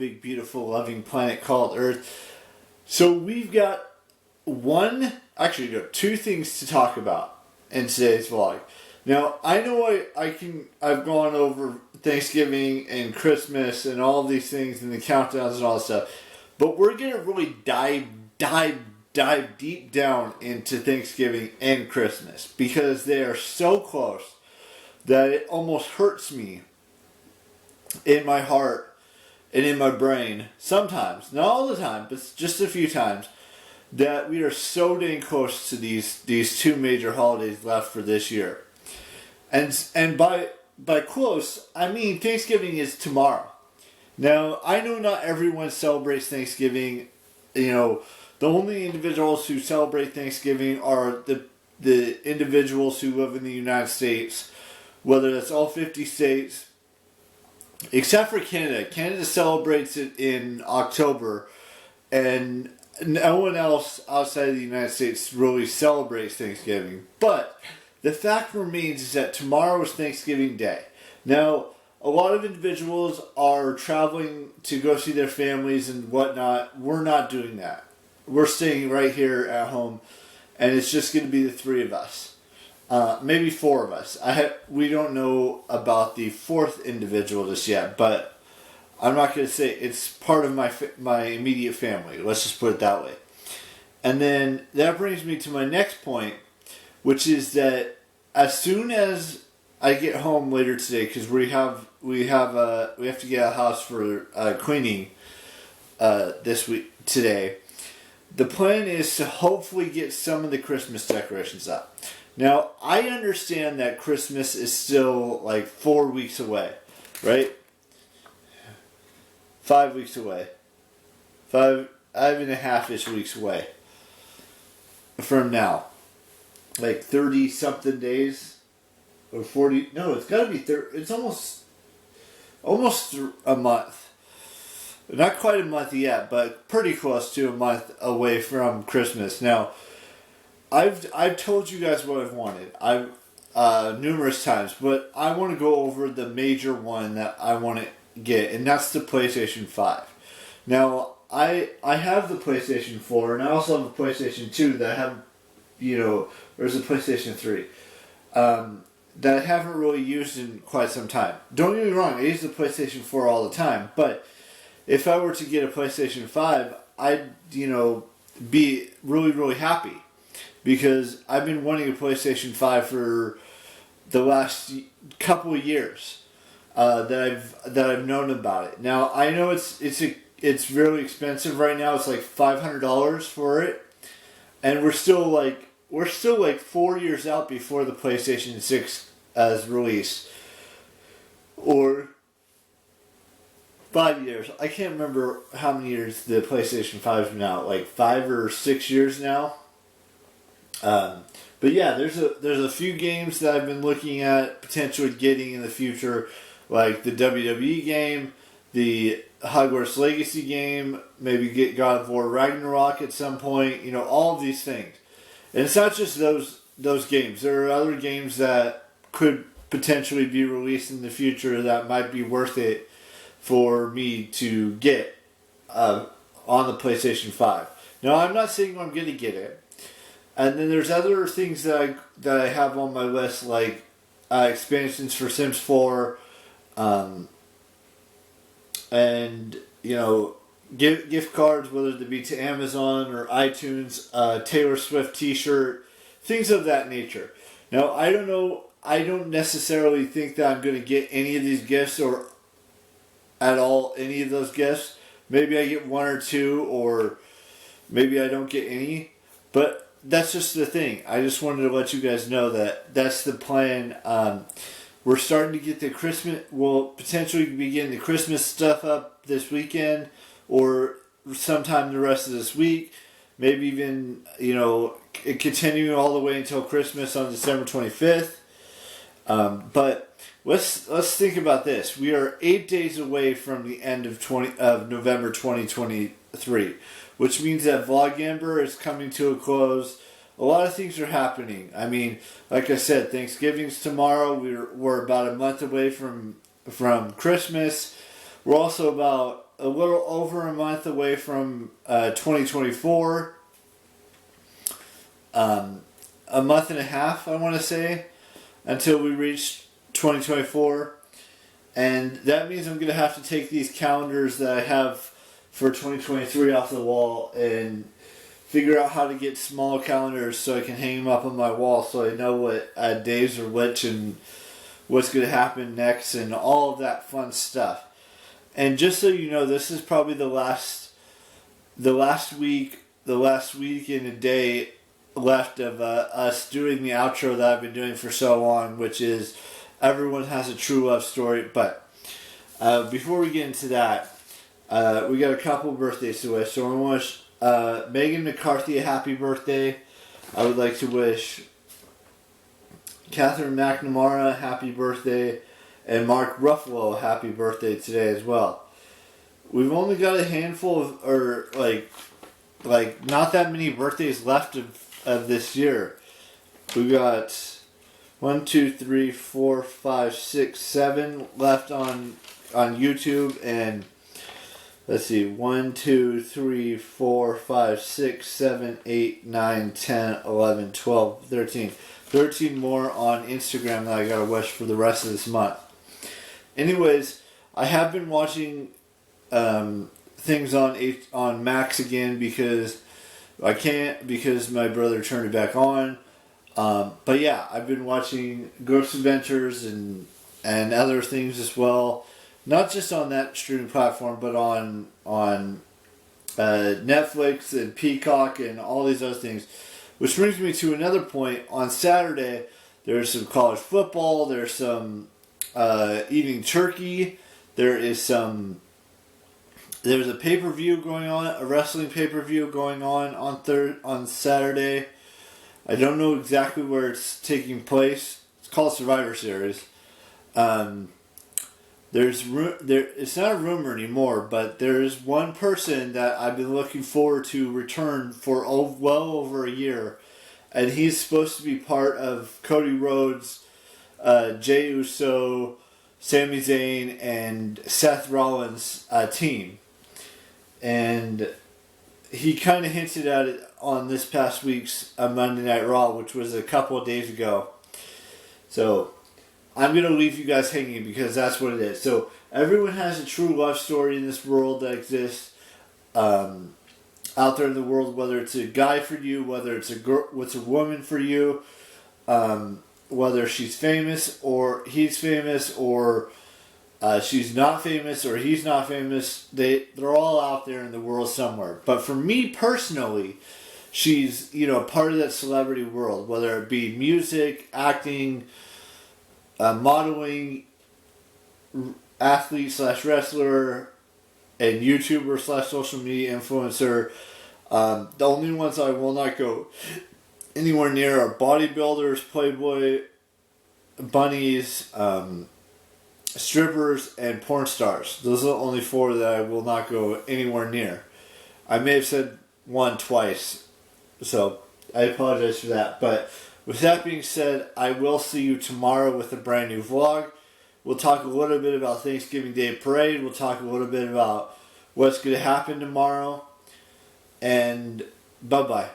big, beautiful, loving planet called Earth. So we've got two things to talk about in today's vlog. Now, I know I've gone over Thanksgiving and Christmas and all these things and the countdowns and all that stuff, but we're going to really dive deep down into Thanksgiving and Christmas because they are so close that it almost hurts me in my heart and in my brain sometimes, not all the time, but just a few times, that we are so dang close to these two major holidays left for this year. And by close, I mean Thanksgiving is tomorrow. Now, I know not everyone celebrates Thanksgiving. You know, the only individuals who celebrate Thanksgiving are the individuals who live in the United States, whether that's all 50 states, except for Canada. Canada celebrates it in October, and no one else outside of the United States really celebrates Thanksgiving. But the fact remains is that tomorrow is Thanksgiving Day. Now, a lot of individuals are traveling to go see their families and whatnot. We're not doing that. We're staying right here at home, and it's just going to be the three of us. Maybe four of us. We don't know about the fourth individual just yet, but I'm not going to say it's part of my immediate family. Let's just put it that way. And then that brings me to my next point, which is that as soon as I get home later today, because we have to get a house for cleaning this week today. The plan is to hopefully get some of the Christmas decorations up. Now, I understand that Christmas is still like 4 weeks away, right? 5 weeks away. 5.5-ish weeks away from now. Like 30 something days or 40. No, it's got to be 30. It's almost a month. Not quite a month yet, but pretty close to a month away from Christmas. Now, I've told you guys what I've wanted. Numerous times, but I want to go over the major one that I want to get, and that's the PlayStation 5. Now, I have the PlayStation 4, and I also have a PlayStation 2 that I have, there's a PlayStation 3, that I haven't really used in quite some time. Don't get me wrong, I use the PlayStation 4 all the time, but if I were to get a PlayStation 5, I'd, be really, really happy. Because I've been wanting a PlayStation 5 for the last couple of years that I've known about it. Now I know it's really expensive right now. It's like $500 for it, and we're still like 4 years out before the PlayStation 6 is released, or 5 years. I can't remember how many years the PlayStation 5's been out. Like 5 or 6 years now. But yeah, there's a few games that I've been looking at potentially getting in the future, like the WWE game, the Hogwarts Legacy game, maybe get God of War Ragnarok at some point. All of these things, and it's not just those games. There are other games that could potentially be released in the future that might be worth it for me to get on the PlayStation 5. Now, I'm not saying I'm going to get it. And then there's other things that I have on my list, like expansions for Sims 4, and gift cards, whether they be to Amazon or iTunes, Taylor Swift T-shirt, things of that nature. Now, I don't know. I don't necessarily think that I'm going to get any of these gifts or at all any of those gifts. Maybe I get one or two, or maybe I don't get any, but that's just the thing. I just wanted to let you guys know that that's the plan. We're starting to get the Christmas. We'll potentially be getting the Christmas stuff up this weekend, or sometime the rest of this week. Maybe even continuing all the way until Christmas on December 25th. But let's think about this. We are 8 days away from the end of November 2023. Which means that Vlogamber is coming to a close. A lot of things are happening. I mean, like I said, Thanksgiving's tomorrow. We're about a month away from Christmas. We're also about a little over a month away from 2024. A month and a half, I want to say, until we reach 2024. And that means I'm going to have to take these calendars that I have for 2023 off the wall and figure out how to get small calendars so I can hang them up on my wall so I know what days are which and what's going to happen next and all of that fun stuff. And just so you know, this is probably the last week and a day left of us doing the outro that I've been doing for so long, which is Everyone Has a True Love Story. But before we get into that, we got a couple birthdays to wish. So I want to wish Megan McCarthy a happy birthday. I would like to wish Catherine McNamara a happy birthday, and Mark Ruffalo a happy birthday today as well. We've only got a handful of, like not that many birthdays left of this year. We got 1, 2, 3, 4, 5, 6, 7 left on YouTube, and let's see, 1, 2, 3, 4, 5, 6, 7, 8, 9, 10, 11, 12, 13. 13 more on Instagram that I gotta wish for the rest of this month. Anyways, I have been watching things on Max again because I can't, because my brother turned it back on. But yeah, I've been watching Ghost Adventures and other things as well. Not just on that streaming platform, but on Netflix and Peacock and all these other things. Which brings me to another point. On Saturday, there's some college football. There's some eating turkey. There's a pay-per-view going on, a wrestling pay-per-view going on Saturday. I don't know exactly where it's taking place. It's called Survivor Series. It's not a rumor anymore, but there is one person that I've been looking forward to return for well over a year, and he's supposed to be part of Cody Rhodes, Jey Uso, Sami Zayn, and Seth Rollins' team. And he kind of hinted at it on this past week's Monday Night Raw, which was a couple of days ago. So I'm going to leave you guys hanging because that's what it is. So everyone has a true love story in this world that exists out there in the world, whether it's a guy for you, whether it's a girl, what's a woman for you, whether she's famous or he's famous, or she's not famous or he's not famous. They're all out there in the world somewhere. But for me personally, she's part of that celebrity world, whether it be music, acting, modeling, athlete / wrestler, and YouTuber / social media influencer. The only ones I will not go anywhere near are bodybuilders, Playboy bunnies, strippers, and porn stars. Those are the only 4 that I will not go anywhere near. I may have said one twice, so I apologize for that. But with that being said, I will see you tomorrow with a brand new vlog. We'll talk a little bit about Thanksgiving Day Parade. We'll talk a little bit about what's going to happen tomorrow. And bye-bye.